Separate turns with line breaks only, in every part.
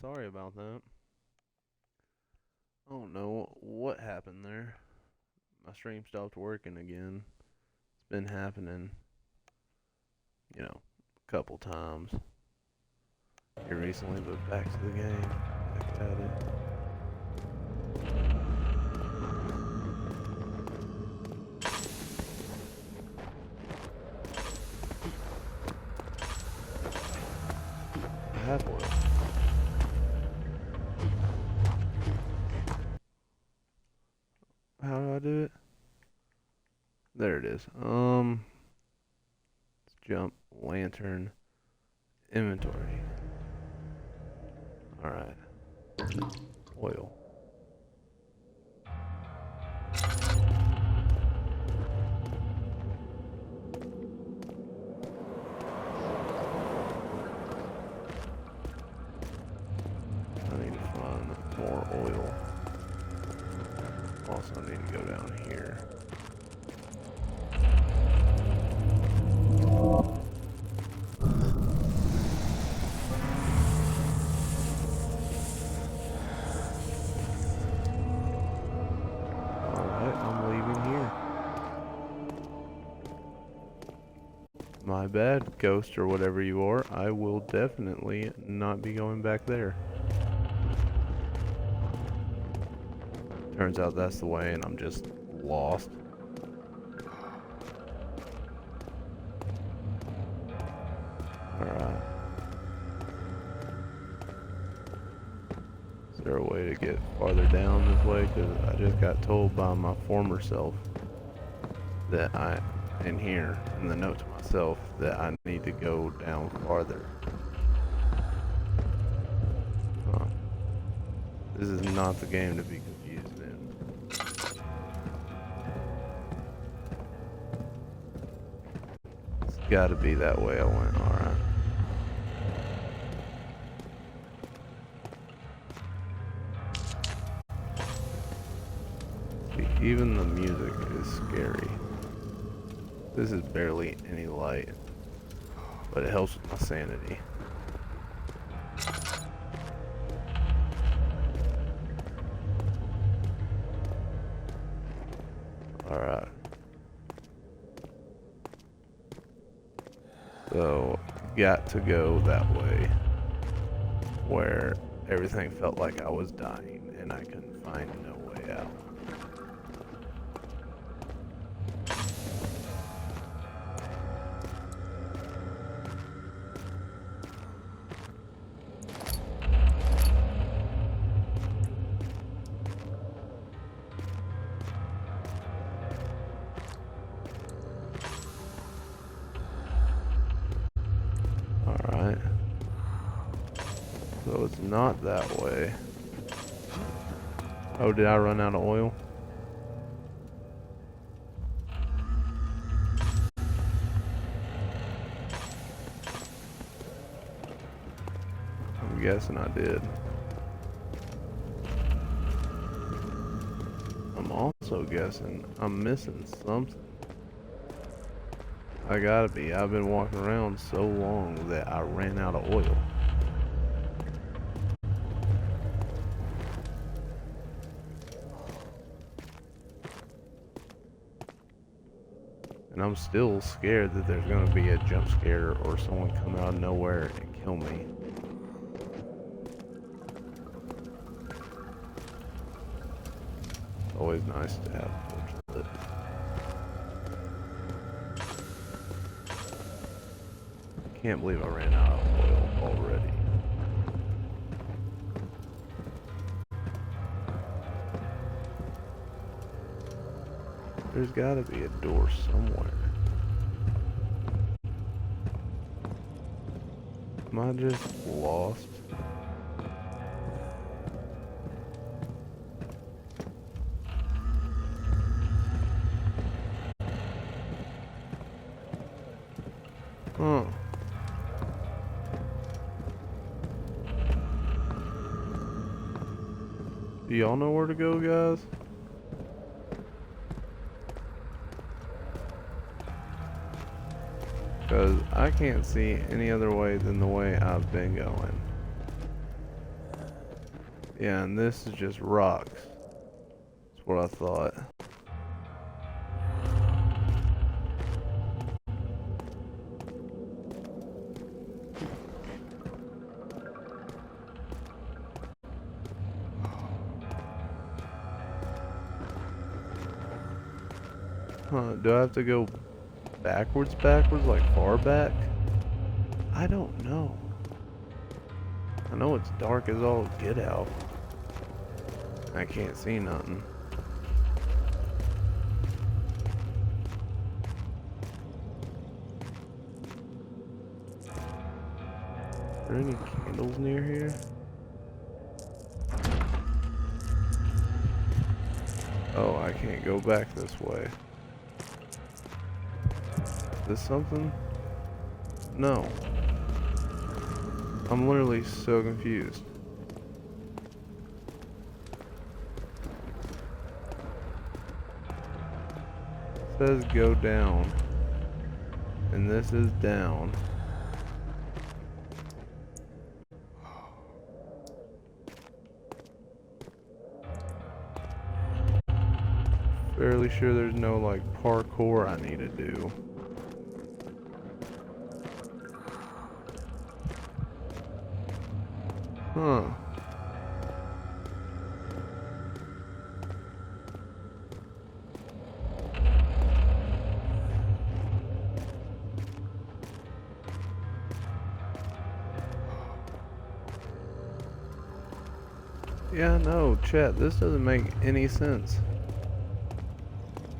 sorry about that. I don't know what happened there. My stream stopped working again. It's been happening, a couple times here recently, but back to the game. Back at it. I have oil. How do I do it? There it is. Let's jump lantern inventory. All right. Oil. I need to find more oil. Also need to go down here. Alright, I'm leaving here. My bad, ghost or whatever you are. I will definitely not be going back there. Turns out that's the way and I'm just lost. Alright. Is there a way to get farther down this way? Because I just got told by my former self that in here, in the note to myself, that I need to go down farther. Huh. This is not the game to be confused in. It's gotta be that way I went, alright. Even the music is scary. This is barely any light, but it helps with my sanity. Alright. So, got to go that way, where everything felt like I was dying and I couldn't find no way out. Alright. So it's not that way. Oh, did I run out of oil? I'm guessing I did. I'm also guessing I'm missing something. I gotta be. I've been walking around so long that I ran out of oil. And I'm still scared that there's gonna be a jump scare or someone come out of nowhere and kill me. It's always nice to have a torch lit. Can't believe I ran out of oil already. There's gotta be a door somewhere. Am I just lost? Huh. Do y'all know where to go, guys? Because I can't see any other way than the way I've been going. Yeah, and this is just rocks. That's what I thought. Huh, do I have to go backwards, like far back? I don't know. I know it's dark as all get out. I can't see nothing. Are there any candles near here? Oh, I can't go back this way. Is this something? No. I'm literally so confused. It says go down. And this is down. Fairly sure there's no like parkour I need to do. Huh. Yeah, no, chat, this doesn't make any sense.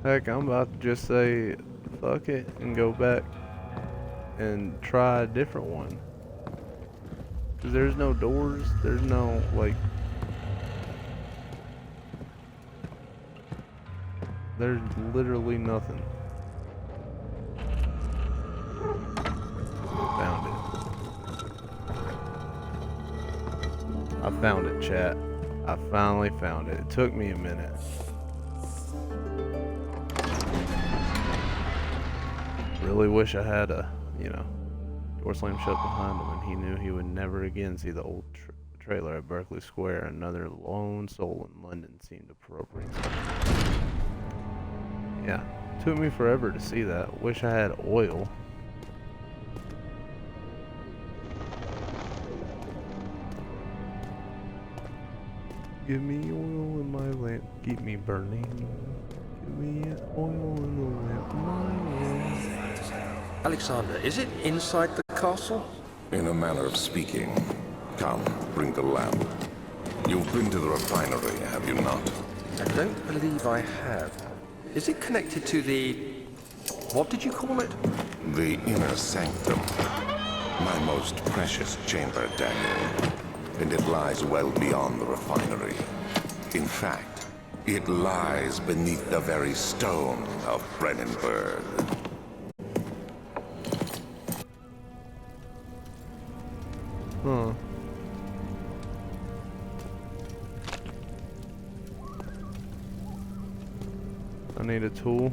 Heck, I'm about to just say fuck it and go back and try a different one. Cause there's no doors, there's no like, there's literally nothing. Found it. I found it, chat. I finally found it. It took me a minute. Really wish I had a, you know, door slam shut behind him and he knew he would never again see the old trailer at Berkeley Square. Another lone soul in London seemed appropriate. Yeah, took me forever to see that. Wish I had oil. Give me oil in my lamp, keep me burning. Give me oil in the lamp, my lamp.
Alexander, is it inside the castle?
In a manner of speaking. Come, bring the lamp. You've been to the refinery, have you not?
I don't believe I have. Is it connected to the... what did you call it?
The inner sanctum. My most precious chamber, Daniel. And it lies well beyond the refinery. In fact, it lies beneath the very stone of Brennenburg.
Huh. I need a tool.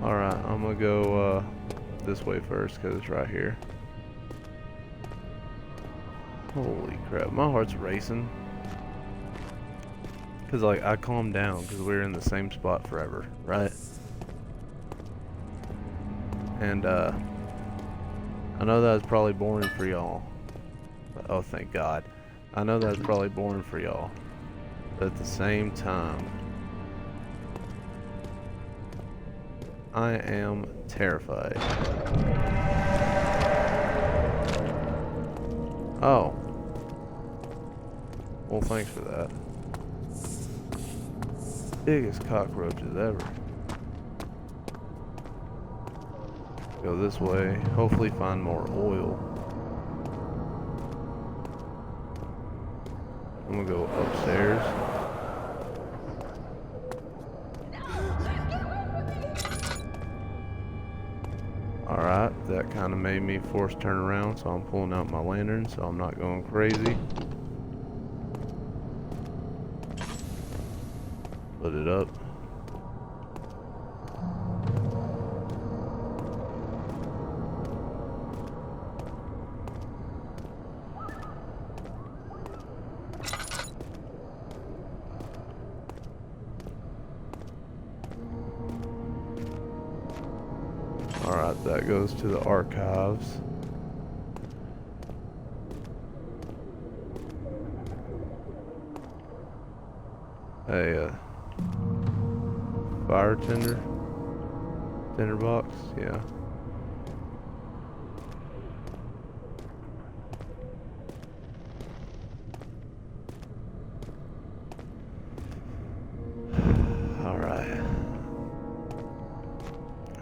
Alright, I'm gonna go this way first because it's right here. Holy crap, my heart's racing. Cause like I calmed down because we were in the same spot forever, right? And I know that was probably boring for y'all. Oh, thank God. I know that was probably boring for y'all. But at the same time, I am terrified. Oh. Well, thanks for that. Biggest cockroaches ever. Go this way. Hopefully find more oil. I'm gonna go upstairs. Alright, that kind of made me force turn around, so I'm pulling out my lantern so I'm not going crazy. Put it up. Alright, that goes to the archives. A fire tinderbox, yeah.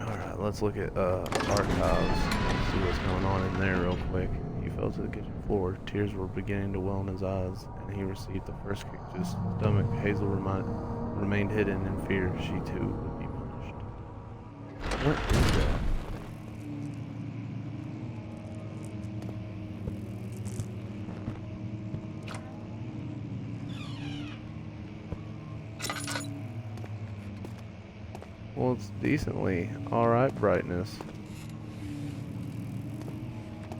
Alright, let's look at archives, see what's going on in there real quick. He fell to the kitchen floor. Tears were beginning to well in his eyes, and he received the first kick to his stomach. Hazel remained hidden in fear. She too would be punished. What is that? Well, it's decently alright brightness.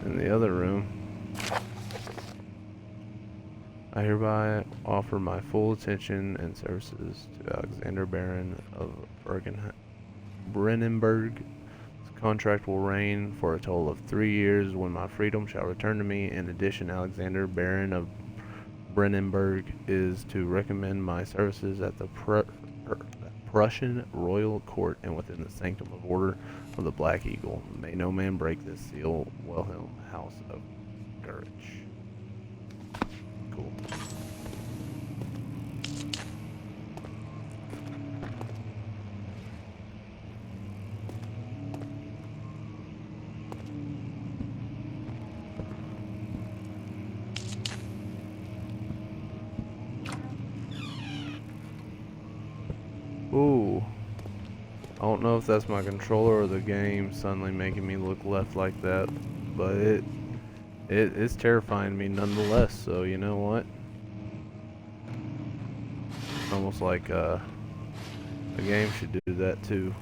In the other room, I hereby offer my full attention and services to Alexander Baron of Brennenburg. This contract will reign for a total of 3 years, when my freedom shall return to me. In addition, Alexander Baron of Brennenburg is to recommend my services at the Prussian royal court and within the sanctum of order of the Black Eagle. May no man break this seal. Wilhelm, House of Gurich. Cool. Ooh. I don't know if that's my controller or the game suddenly making me look left like that, but it's terrifying me nonetheless, so you know what? Almost like a game should do that too.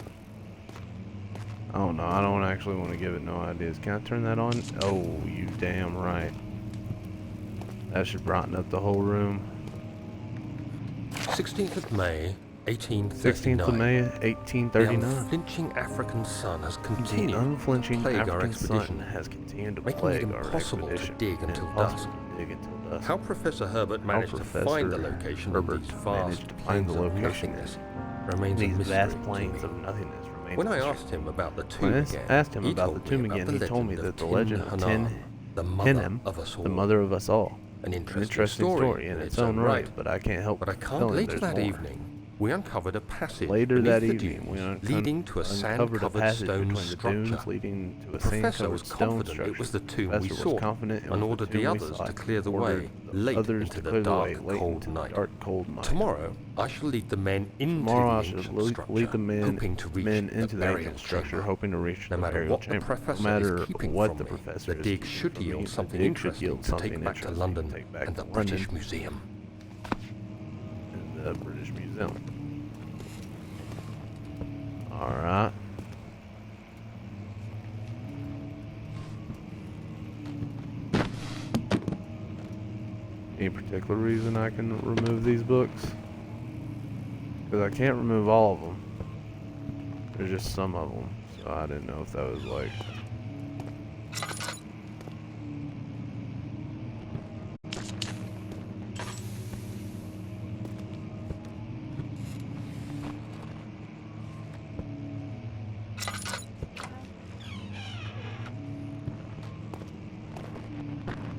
I don't know, I don't actually want to give it no ideas. Can I turn that on? Oh, you damn right. That should brighten up the whole room.
16th of May, 1839.
16th of May,
The
1839.
unflinching African sun has
The
continued
unflinching
to plague our
African
expedition,
sun has continued to
making
plague
it
our
impossible to
expedition.
dig until
Impossible
dusk.
to dig until dusk.
How Professor Herbert managed to find the location of
Herbert
these vast
managed to find
plains
the
of
location
nothingness remains a
these
mystery
vast
to
plains
me.
of nothingness remain.
When
a
I
mystery.
asked him about the
When
tomb
I
again,
asked him
he
about
told
the tomb
me about
again, he told me
legend
that the
of
legend of
Tin the mother
Hinnom,
of us all.
the mother of us all.
An
An
interesting
interesting story in its own right, but I can't help
But I can't.
telling
Later
there's
that
more.
evening, we uncovered a passage
Later that
beneath the
evening, we
dunes, leading to a
uncovered a
sand-covered
passage
stone
between the dunes
structure.
leading to
The
a
professor was
sand-covered stone
confident
structure.
it was the tomb
The
we
professor
sought,
was confident it
and
was
ordered
the
the
tomb we
others
sought,
to clear the
ordered
way
the
late
others
into
to
the
clear the way
dark,
late
cold
into the
night.
dark, cold night.
Tomorrow, I shall lead the men into
Tomorrow
the
I should
ancient
lead
structure,
the men
hoping to reach
into
the
the
burial
ancient structure,
chamber.
hoping to reach
No
the
matter
burial
what the
chamber.
professor
No matter
is keeping
what
from
the
me,
professor
the
is
dig
keeping
should
from me,
yield
the
something
dig should
interesting
yield
to
something
take back to
interesting
London
to take back
and the
to
British
London
Museum.
and the British Museum. Alright. Any particular reason I can remove these books? Because I can't remove all of them. There's just some of them. So I didn't know if that was like...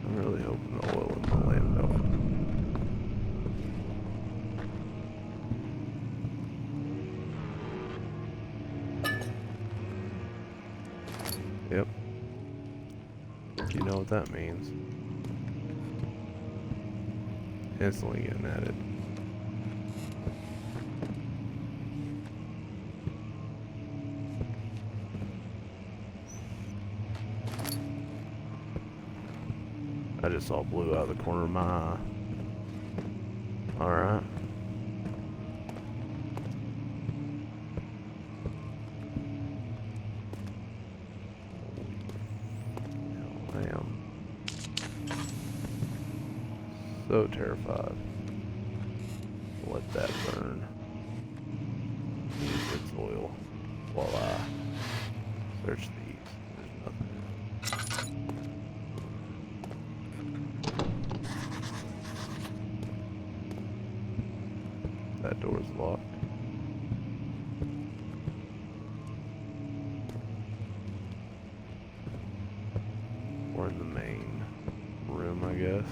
I'm really hoping the oil in the lamp don't. Yep. You know what that means. Instantly getting added. I just saw blue out of the corner of my eye. Alright. I am so terrified. Let that burn. Use its oil while I search the guess.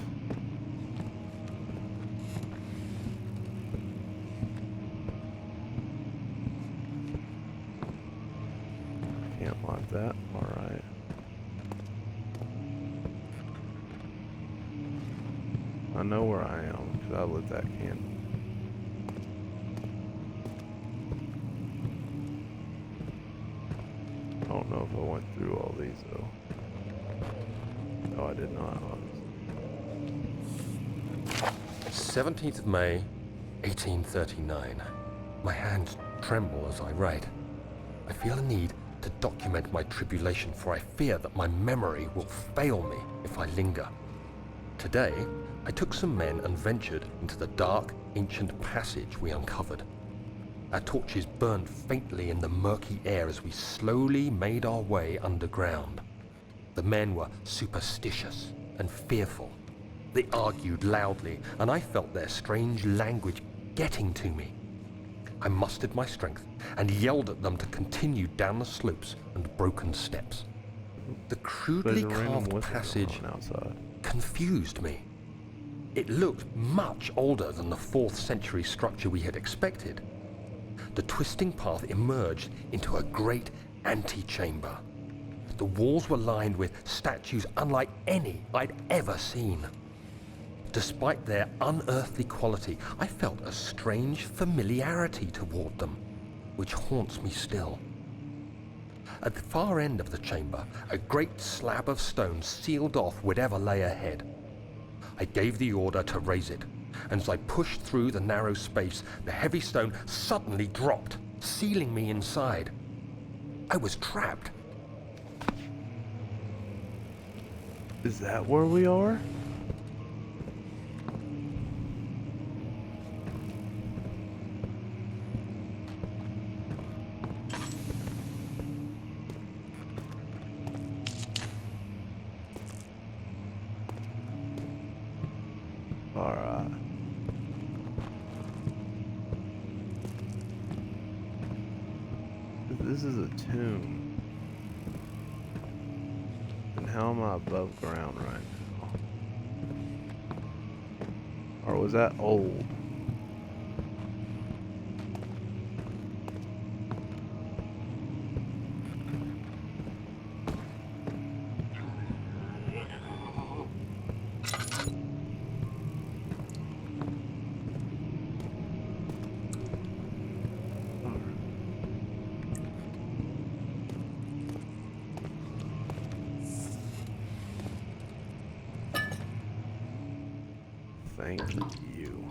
Can't light that. Alright. I know where I am because I lit that candle. I don't know if I went through all these though. No, I did not.
17th of May, 1839. My hands tremble as I write. I feel a need to document my tribulation, for I fear that my memory will fail me if I linger. Today, I took some men and ventured into the dark, ancient passage we uncovered. Our torches burned faintly in the murky air as we slowly made our way underground. The men were superstitious and fearful. They argued loudly, and I felt their strange language getting to me. I mustered my strength and yelled at them to continue down the slopes and broken steps. The crudely
There's a random
carved
whistle
passage
going on outside.
confused me. It looked much older than the 4th century structure we had expected. The twisting path emerged into a great antechamber. The walls were lined with statues unlike any I'd ever seen. Despite their unearthly quality, I felt a strange familiarity toward them, which haunts me still. At the far end of the chamber, a great slab of stone sealed off whatever lay ahead. I gave the order to raise it, and as I pushed through the narrow space, the heavy stone suddenly dropped, sealing me inside. I was trapped.
Is that where we are? Alright. This is a tomb. And how am I above ground right now? Or was that old? Thank you.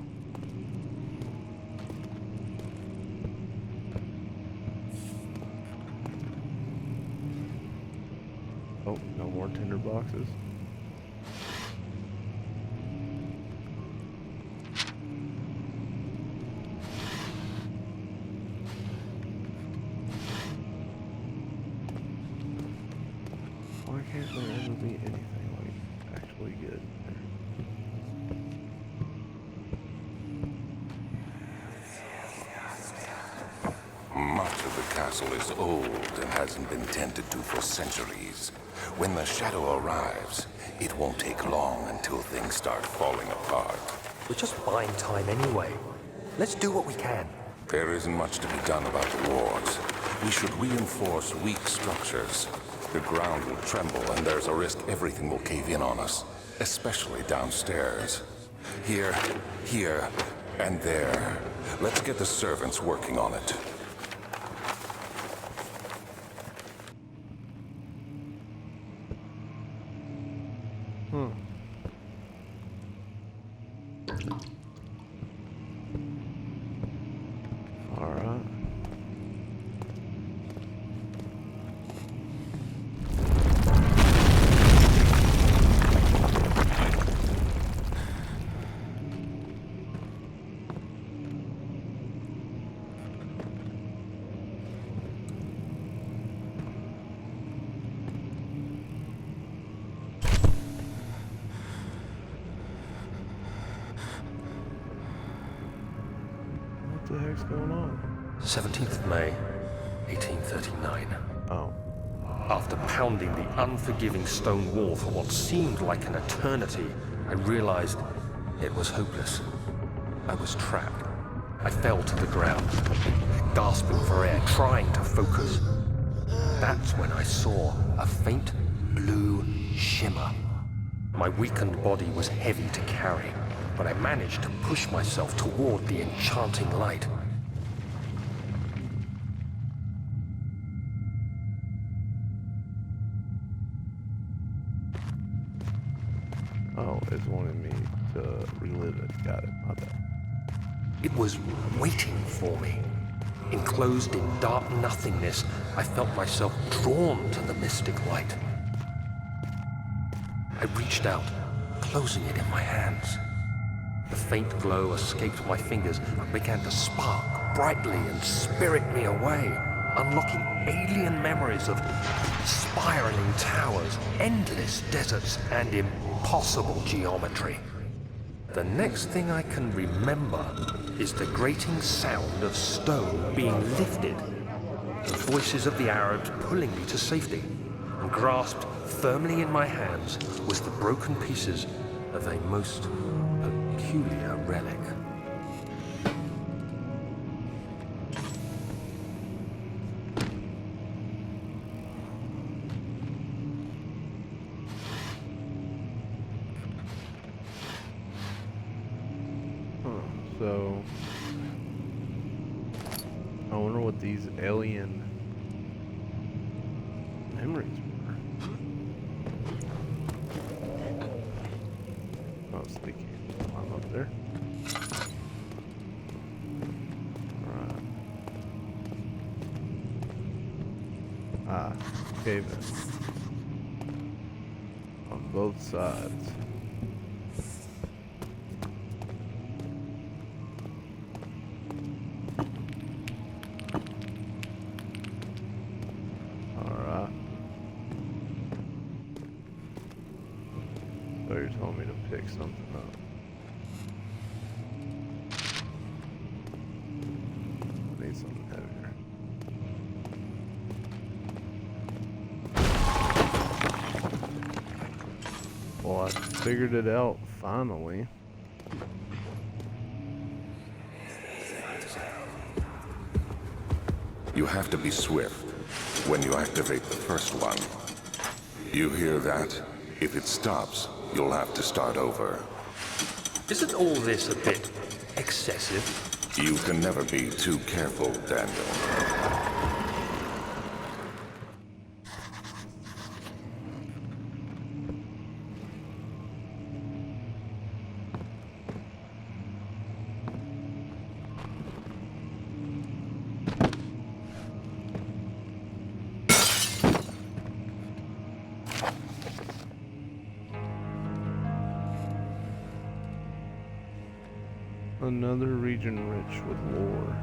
Oh, no more tinder boxes. Why can't there ever be anything like actually good there?
Much of the castle is old and hasn't been tended to for centuries. When the shadow arrives, it won't take long until things start falling apart.
We're just buying time anyway. Let's do what we can.
There isn't much to be done about the wards. We should reinforce weak structures. The ground will tremble and there's a risk everything will cave in on us, especially downstairs. Here, and there. Let's get the servants working on it.
Alright. What the heck's going on?
17th of May, 1839.
Oh.
After pounding the unforgiving stone wall for what seemed like an eternity, I realized it was hopeless. I was trapped. I fell to the ground, gasping for air, trying to focus. That's when I saw a faint blue shimmer. My weakened body was heavy to carry, but I managed to push myself toward the enchanting light.
Oh, it's wanting me to relive it. Got it. My bad.
It was waiting for me. Enclosed in dark nothingness, I felt myself drawn to the mystic light. I reached out, closing it in my hands. The faint glow escaped my fingers and began to spark brightly and spirit me away, unlocking alien memories of spiraling towers, endless deserts, and impossible geometry. The next thing I can remember is the grating sound of stone being lifted, the voices of the Arabs pulling me to safety, and grasped firmly in my hands was the broken pieces of a most peculiar relic.
So, I wonder what these alien memories were. Oh, so they can't climb up there. Alright. Ah, cave-in. On both sides. So you're telling me to pick something up. I need something heavier. Well, I figured it out finally.
You have to be swift when you activate the first one. You hear that? If it stops, you'll have to start over.
Isn't all this a bit excessive?
You can never be too careful, Daniel.
Another region rich with lore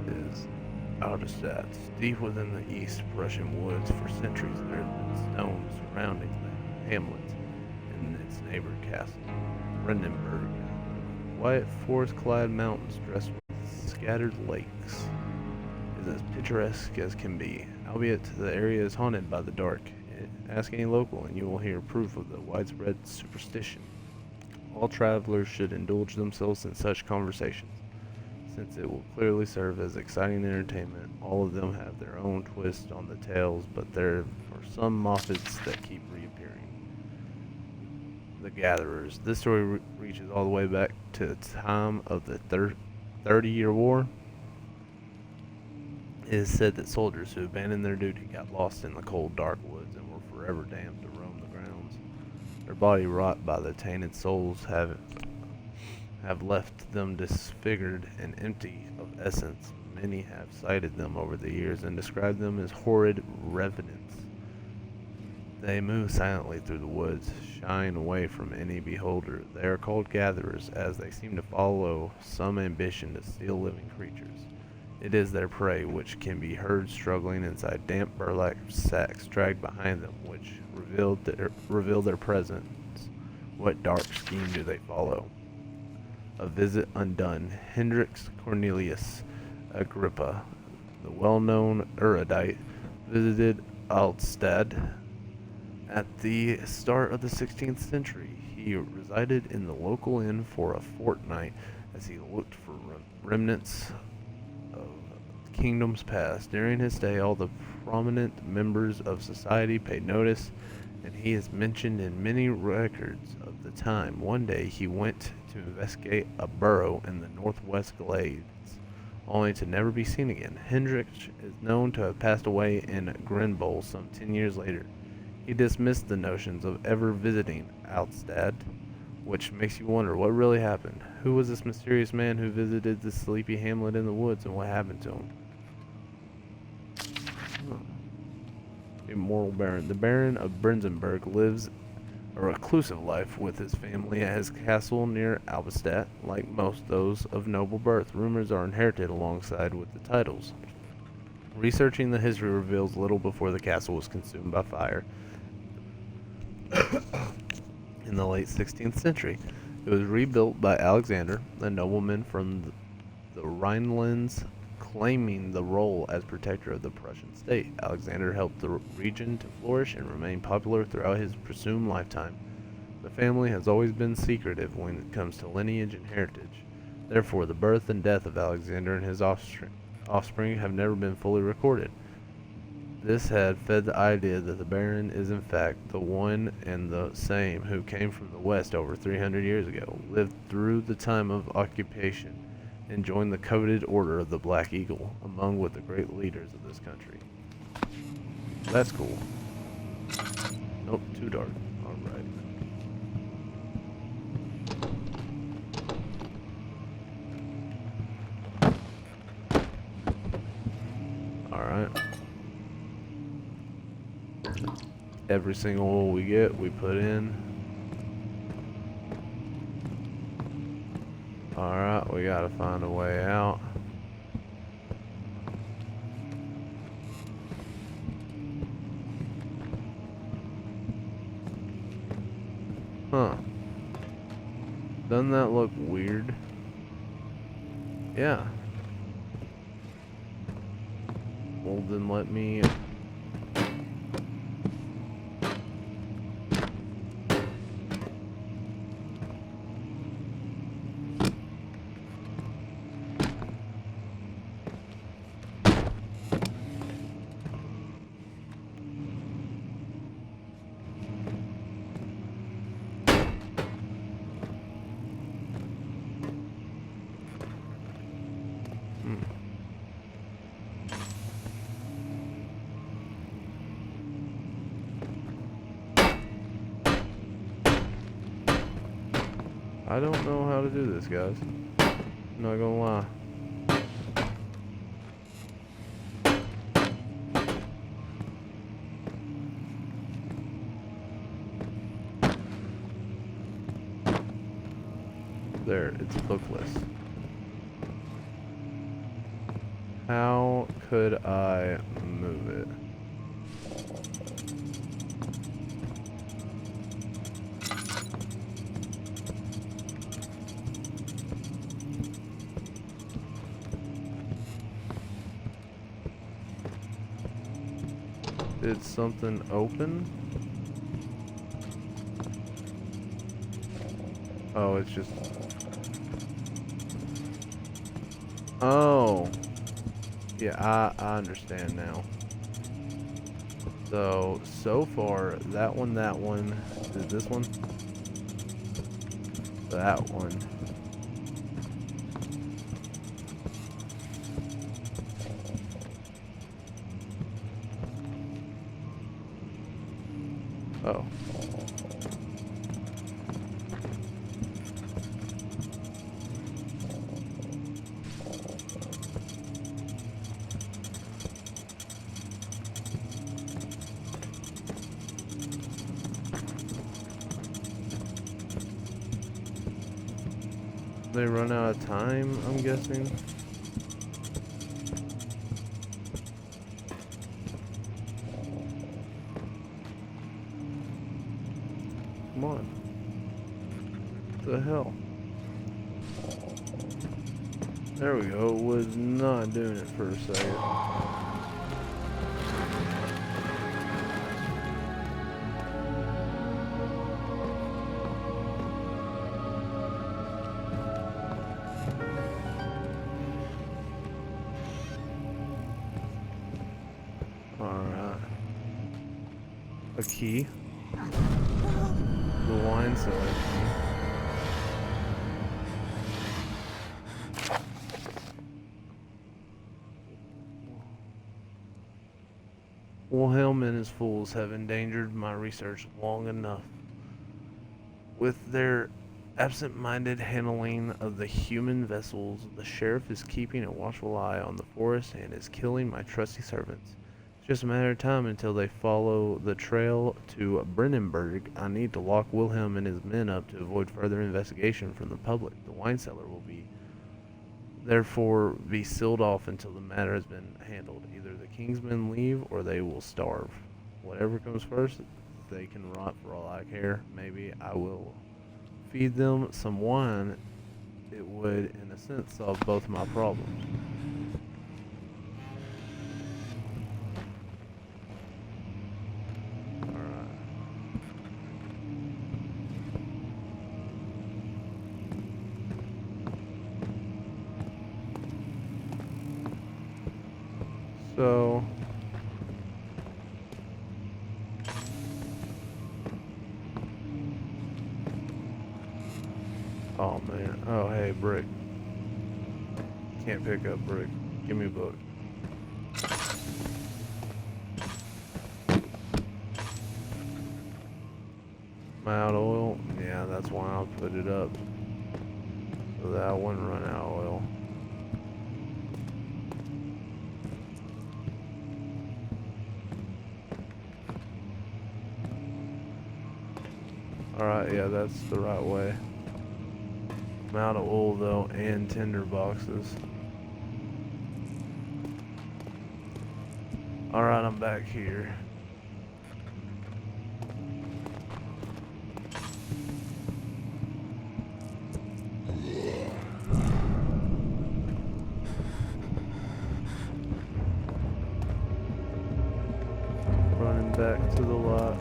is Alderstadt. Deep within the East Prussian woods, for centuries there have been stones surrounding the hamlet and its neighbor castle, Brandenburg. Quiet forest-clad mountains dressed with scattered lakes is as picturesque as can be, albeit the area is haunted by the dark. Ask any local and you will hear proof of the widespread superstition. All travelers should indulge themselves in such conversations, since it will clearly serve as exciting entertainment. All of them have their own twist on the tales, but there are some moffats that keep reappearing. The Gatherers. This story reaches all the way back to the time of the 30-Year War. It is said that soldiers who abandoned their duty got lost in the cold, dark woods and were forever damned to roam the grounds. Their body rot by the tainted souls have left them disfigured and empty of essence. Many have cited them over the years and described them as horrid revenants. They move silently through the woods, shying away from any beholder. They are called gatherers, as they seem to follow some ambition to steal living creatures. It is their prey which can be heard struggling inside damp burlap sacks dragged behind them, which reveal their presence. What dark scheme do they follow? A visit undone. Hendrix Cornelius Agrippa, the well-known erudite, visited Alstadt at the start of the 16th century. He He resided in the local inn for a fortnight as he looked for remnants of kingdoms past. During his stay, all the prominent members of society paid notice, and he is mentioned in many records of the time. One day he went to investigate a burrow in the northwest glades, only to never be seen again. Hendrich is known to have passed away in Grenbowl some 10 years later. He dismissed the notions of ever visiting Alstad, which makes you wonder what really happened. Who was this mysterious man who visited this sleepy hamlet in the woods, and what happened to him? Immoral Baron. The Baron of Brenzenberg lives a reclusive life with his family at his castle near Alvestadt. Like most those of noble birth, rumors are inherited alongside with the titles. Researching the history reveals little before the castle was consumed by fire in the late 16th century. It was rebuilt by Alexander, a nobleman from the Rhinelands, claiming the role as protector of the Prussian state. Alexander helped the region to flourish and remain popular throughout his presumed lifetime. The family has always been secretive when it comes to lineage and heritage. Therefore, the birth and death of Alexander and his offspring have never been fully recorded. This had fed the idea that the Baron is in fact the one and the same who came from the west over 300 years ago, lived through the time of occupation, and joined the coveted Order of the Black Eagle, among with the great leaders of this country. That's cool. Nope, too dark. Alright. Alright. Every single one we get, we put in. Alright, we gotta find a way out. Huh. Doesn't that look weird? Yeah. Well, then let me... I don't know how to do this, guys. I'm not gonna lie. There, it's bookless. How could I move it? Did something open? Oh, it's just... Oh! Yeah, I understand now. So far, that one, is this one? That one. Oh. They run out of time, I'm guessing. Come on. What the hell? There we go. Was not doing it for a second. Alright. A key. The wine cellar key. Wilhelm and his fools have endangered my research long enough. With their absent-minded handling of the human vessels, the sheriff is keeping a watchful eye on the forest and is killing my trusty servants. It's just a matter of time until they follow the trail to Brennenburg. I need to lock Wilhelm and his men up to avoid further investigation from the public. The wine cellar will therefore be sealed off until the matter has been handled. Either the king's men leave or they will starve. Whatever comes first, they can rot for all I care. Maybe I will feed them some wine. It would, in a sense, solve both my problems. Alright. So oh man. Oh hey, brick. Can't pick up brick. Give me a book. Am I out of oil? Yeah, that's why I'll put it up. So that I wouldn't run out of oil. Alright, yeah, that's the right way. I'm out of oil though, and tinder boxes. Alright, I'm back here. Running back to the lot.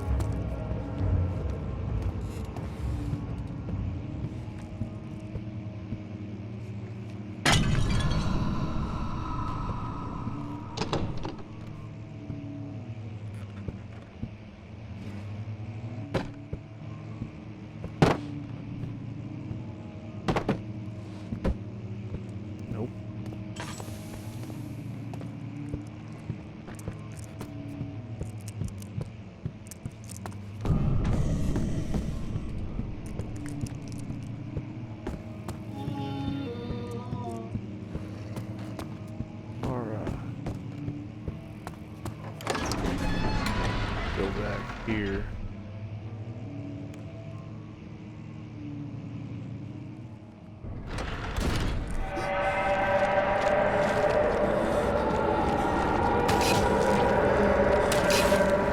Nope. Alright. Go back here.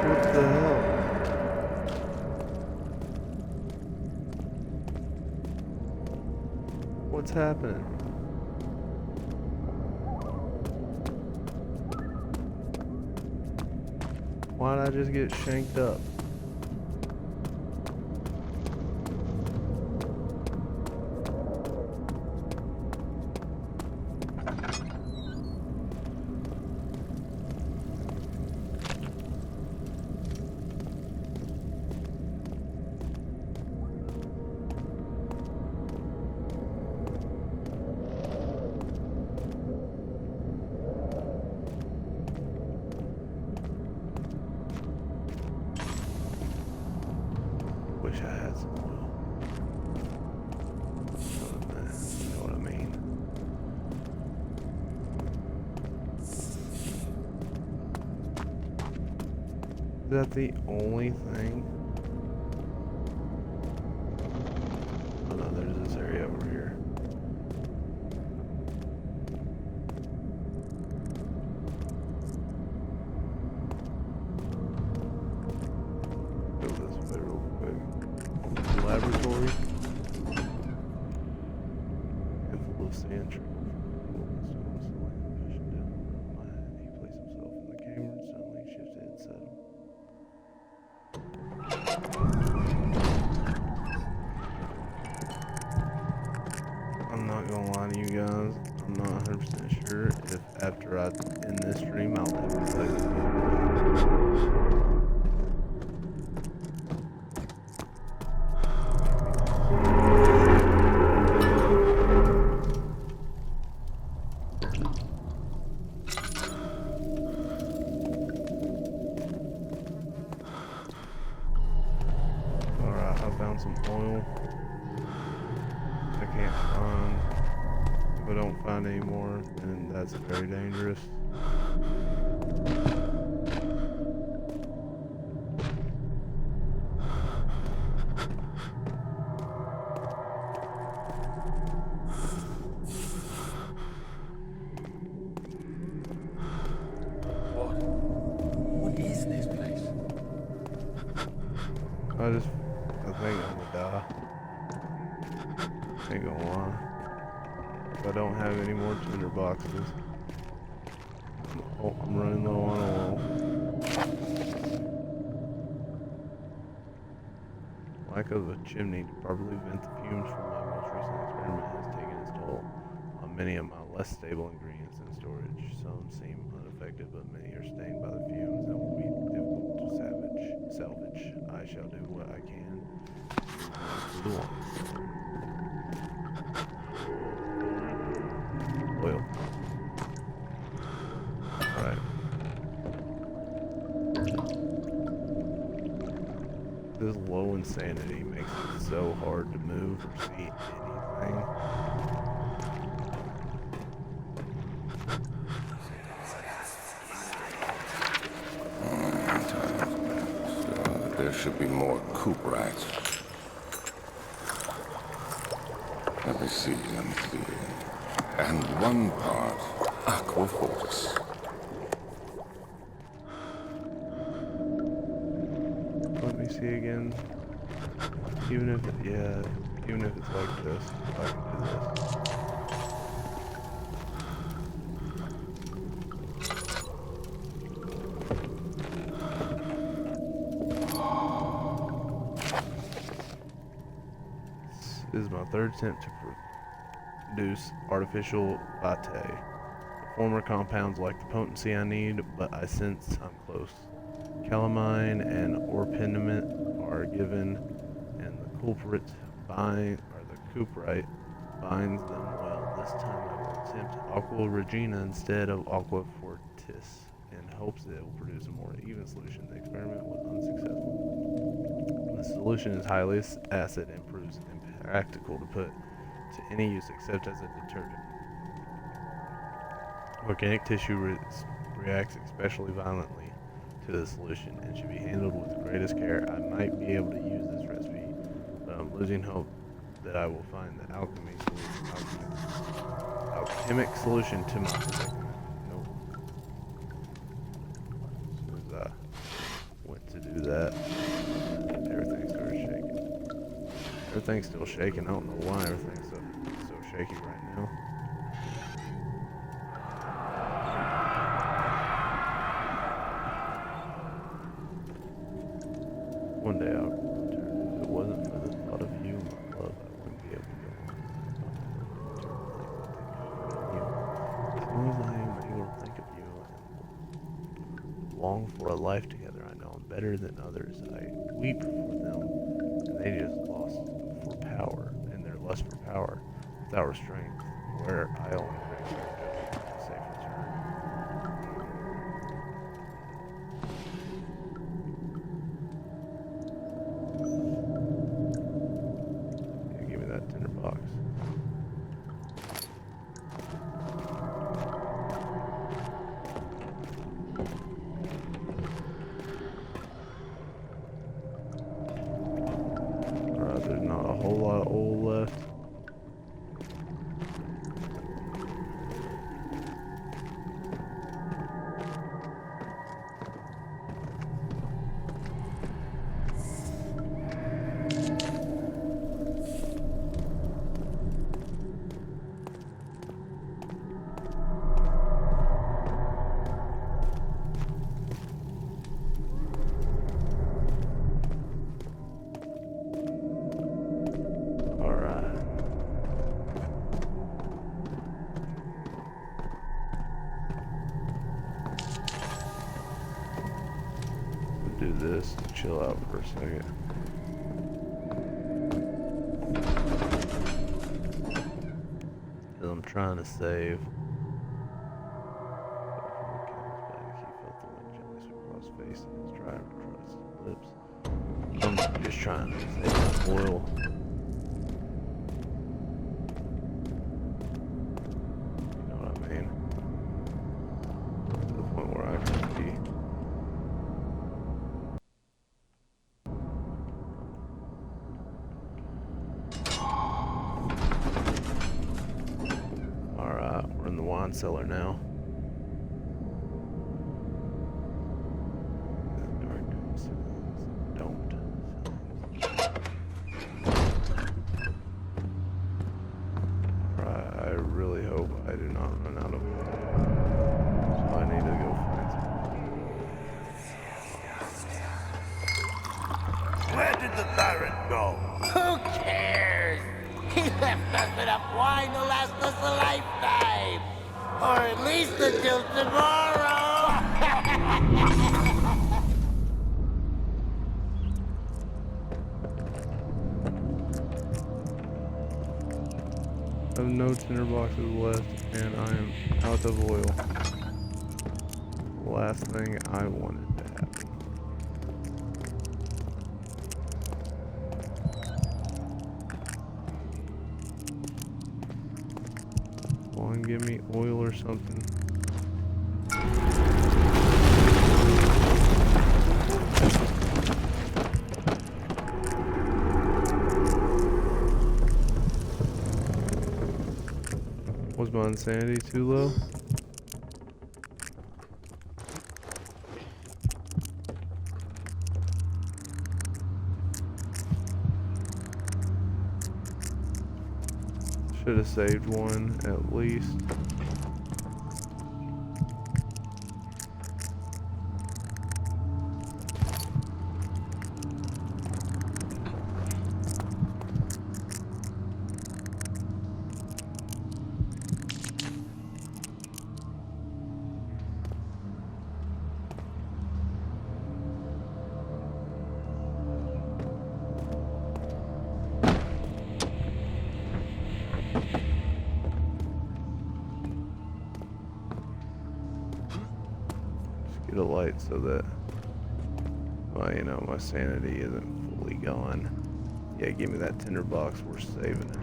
What the hell? What's happening? Why'd I just get shanked up? Wish I had some oil. You know what I mean? Is that the only thing? Oh no, there's this area over here. Go this way real quick. Laboratory. Handful of sand trickles from the he placed himself in the camera and suddenly shifted and settled. I'm not gonna lie to you guys, I'm not 100% sure if after I end this stream I'll ever play this game. found some oil. I can't find. If I don't find any more, then that's very dangerous.
What is this place?
I think I'm gonna die. Ain't gonna lie. If I don't have any more tinder boxes. Oh, I'm running low on oil. Lack of a chimney to properly vent the fumes from my most recent experiment has taken its toll on many of my less stable ingredients in storage. Some seem unaffected, but many are stained by the fumes and will be difficult to salvage. I shall do what I can to the one. Oil. Alright. This low insanity makes it so hard to move or see anything.
There should be more cuprites. Let me see. And one part aquafortis.
Let me see again. Even if it's like this, I can do this. This is my third attempt to produce artificial vitae. The former compounds lack the potency I need, but I sense I'm close. Calamine and orpiment are given, and the cuprite binds them well. This time I will attempt aqua regina instead of aqua fortis, in hopes that it will produce a more even solution. The experiment was unsuccessful. The solution is highly acid and proves impractical to put to any use except as a detergent. Organic tissue reacts especially violently to the solution and should be handled with the greatest care. I might be able to use this recipe, but I'm losing hope that I will find the alchemic solution to my predicament. Nope. As soon as I went to do that, everything started shaking. Everything's still shaking. I don't know why everything's so shaky right now. One day I'll return. If it wasn't for the thought of you, my love, I wouldn't be able to go on. As long as I am able to think of you and long for a life together, I know I'm better than others. I weep for them, and they just lost for power, and their lust for power, without restraint, where I only pray for a safe return. Give me that tinder box. Alright, there's not a whole lot of oil left. Do this to chill out for a second. Cause I'm trying to save. He felt the wind gently sweep across his face and his dry, crusted lips. I'm just trying to save some oil. You know what I mean? To the point where I can be. Alright, we're in the wine cellar now. I really hope I do not run out of oil. So I need to go find some.
Where did the Baron go?
Who cares? He left us enough wine to last us a lifetime. Or at least until tomorrow.
I have no tinderboxes left, and I am out of oil. Last thing I wanted to happen. Come on, give me oil or something. Was my insanity too low? Should have saved one at least. Get a light so that, well, you know, my sanity isn't fully gone. Yeah, give me that tinderbox. We're saving it.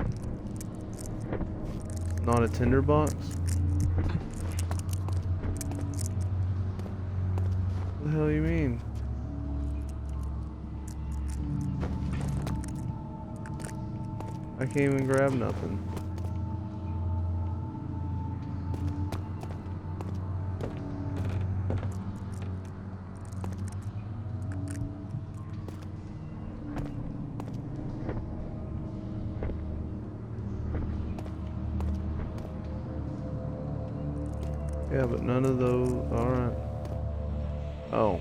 Not a tinderbox? What the hell you mean? I can't even grab nothing. Yeah, but none of those. Alright. Oh.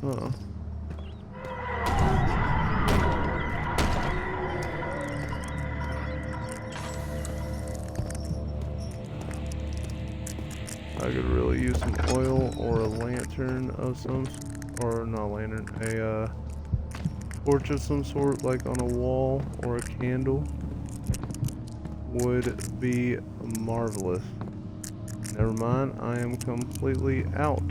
Oh. I could really use some oil or a lantern of some, or not a lantern, a torch of some sort, like on a wall, or a candle would be marvelous. Never mind, I am completely out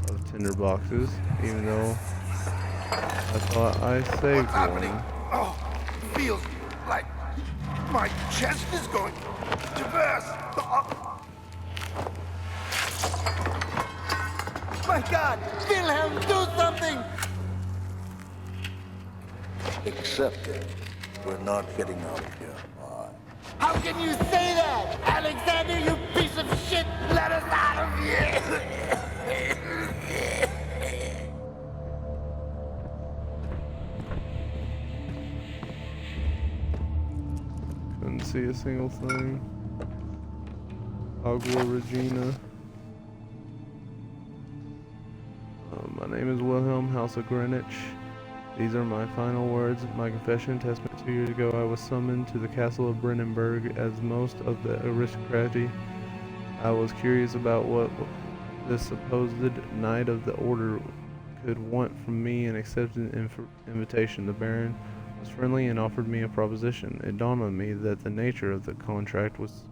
of tinder boxes, even though I thought I saved
What's happening?
one.
Oh, feels like my chest is going to burst.
My God! Wilhelm, do something!
Accept it. We're not getting out of here alive.
How can you say that? Alexander, you piece of shit! Let us out of here!
see a single thing. Agua Regina. My name is Wilhelm, House of Greenwich. These are my final words. My confession testament. 2 years ago, I was summoned to the castle of Brennenburg. As most of the aristocracy, I was curious about what this supposed knight of the order could want from me and accepted an invitation. The Baron was friendly and offered me a proposition. It dawned on me that the nature of the contract was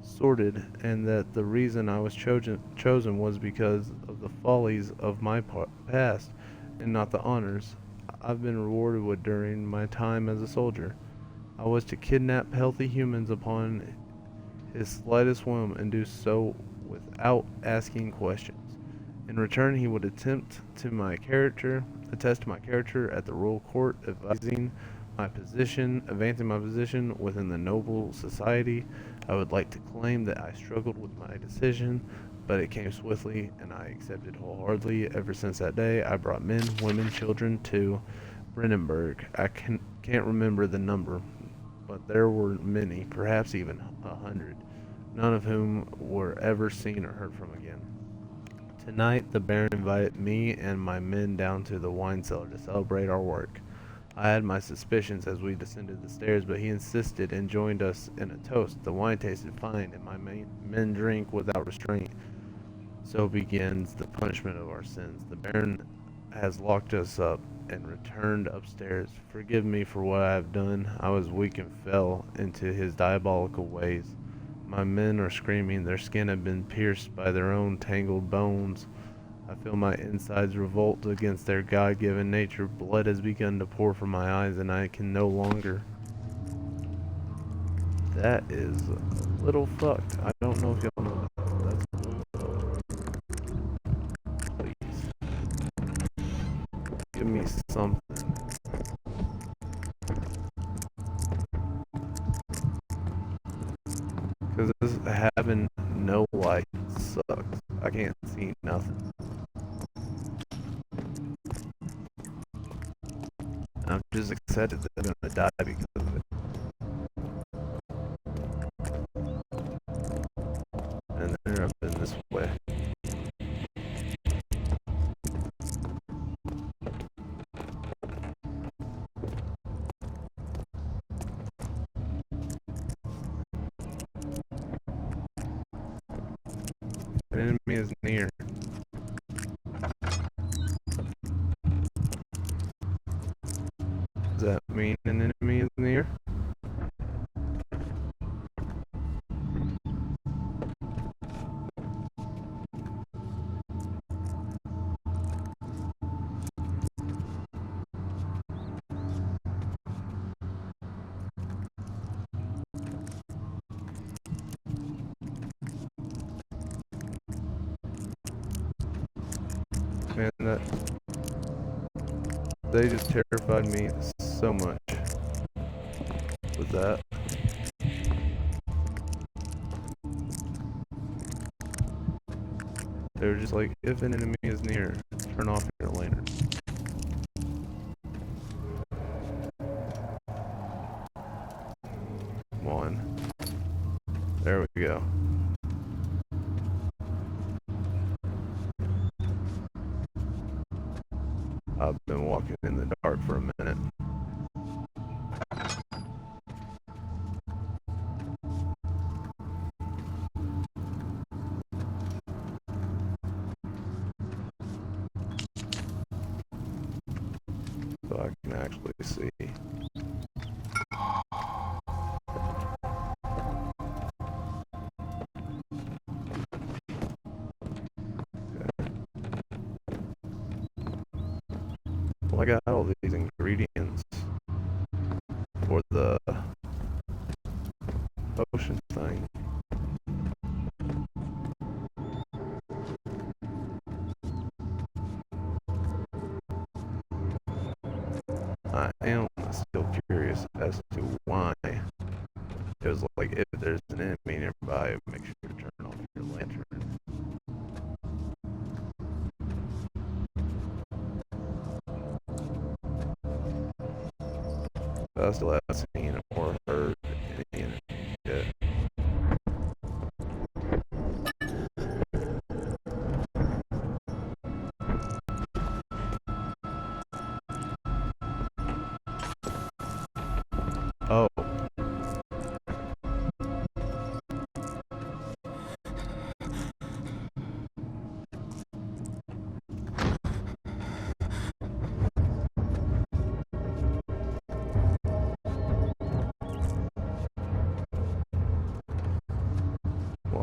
sordid, and that the reason I was chosen was because of the follies of my past, and not the honors I've been rewarded with during my time as a soldier. I was to kidnap healthy humans upon his slightest whim, and do so without asking questions. In return, he would attest to my character at the royal court, advancing my position within the noble society. I would like to claim that I struggled with my decision, but it came swiftly, and I accepted wholeheartedly. Ever since that day, I brought men, women, children to Brennenburg. I can't remember the number, but there were many, perhaps even 100, none of whom were ever seen or heard from again. Tonight, the Baron invited me and my men down to the wine cellar to celebrate our work. I had my suspicions as we descended the stairs, but he insisted and joined us in a toast. The wine tasted fine, and my men drank without restraint. So begins the punishment of our sins. The Baron has locked us up and returned upstairs. Forgive me for what I have done. I was weak and fell into his diabolical ways. My men are screaming. Their skin have been pierced by their own tangled bones. I feel my insides revolt against their God-given nature. Blood has begun to pour from my eyes, and I can no longer. That is a little fucked. I don't know if y'all know that. That's a little fucked. Please. Give me something. Because this having no light sucks. I can't see nothing. I'm just excited that I'm gonna die because of it. And they're up in this way. The enemy is near. Does that mean an enemy is near? Man, they just terrified me so much with that. They were just like, if an enemy is near, turn off your lantern. Come on. There we go. I've been walking in the dark for a minute. So I can actually see. Well, I got all these ingredients for the potion thing. I am still curious as to why. It was like, if there's an enemy nearby, make sure to turn off your lantern. I still haven't seen or heard any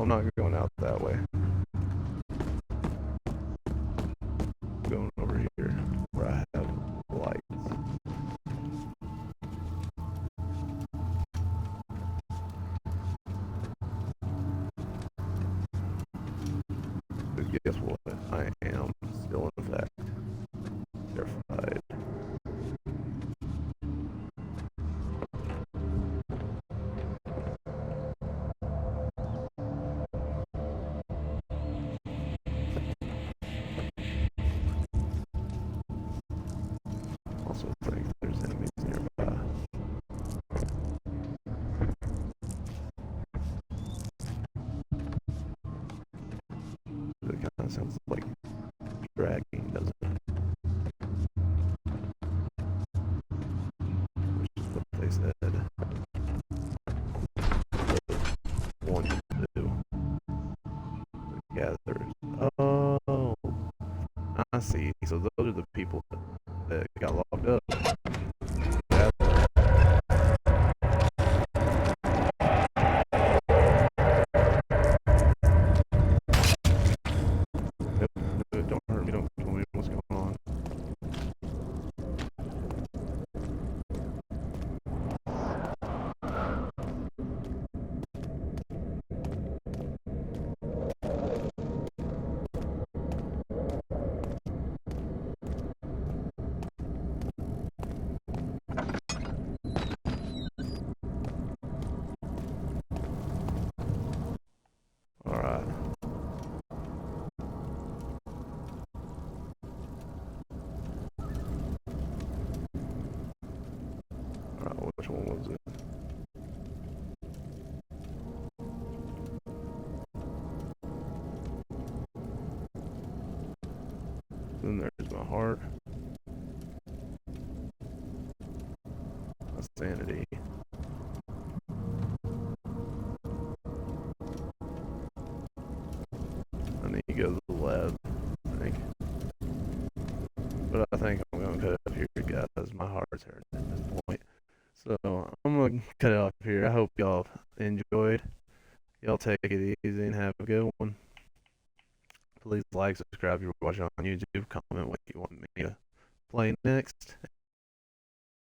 I'm not going out that way. I'm going over here where I have lights. But guess what? I am still in fact terrified. Also think there's enemies nearby. It kind of sounds like dragging, doesn't it? Which is what they said. One to do. The gatherers. Oh, I see. So those are the people that got locked up. Don't hurt me. Don't tell me what's going on. Alright. Alright, which one was it? Then there's my heart. My sanity. I need to go to the lab, I think. But I think I'm gonna cut it off here, guys. My heart's hurting at this point. So I'm gonna cut it off here. I hope y'all enjoyed. Y'all take it easy and have a good one. Please like, subscribe if you're watching on YouTube. Comment what you want me to play next.